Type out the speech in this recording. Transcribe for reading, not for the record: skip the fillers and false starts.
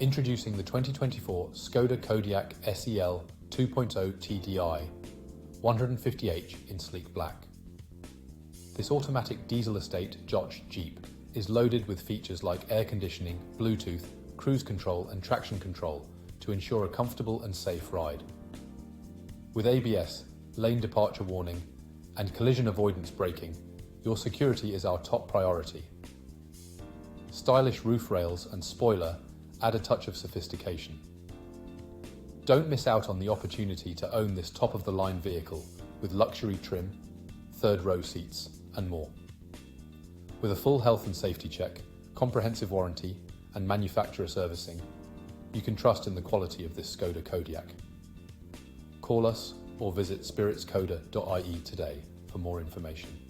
Introducing the 2024 Skoda Kodiaq SEL 2.0 TDI 150h in sleek black. This automatic diesel estate Jeep is loaded with features like air conditioning, Bluetooth, cruise control and traction control to ensure a comfortable and safe ride. With ABS, lane departure warning, and collision avoidance braking, your security is our top priority. Stylish roof rails and spoiler add a touch of sophistication. Don't miss out on the opportunity to own this top-of-the-line vehicle with luxury trim, third-row seats, and more. With a full health and safety check, comprehensive warranty, and manufacturer servicing, you can trust in the quality of this Skoda Kodiaq. Call us or visit spiritskoda.ie today for more information.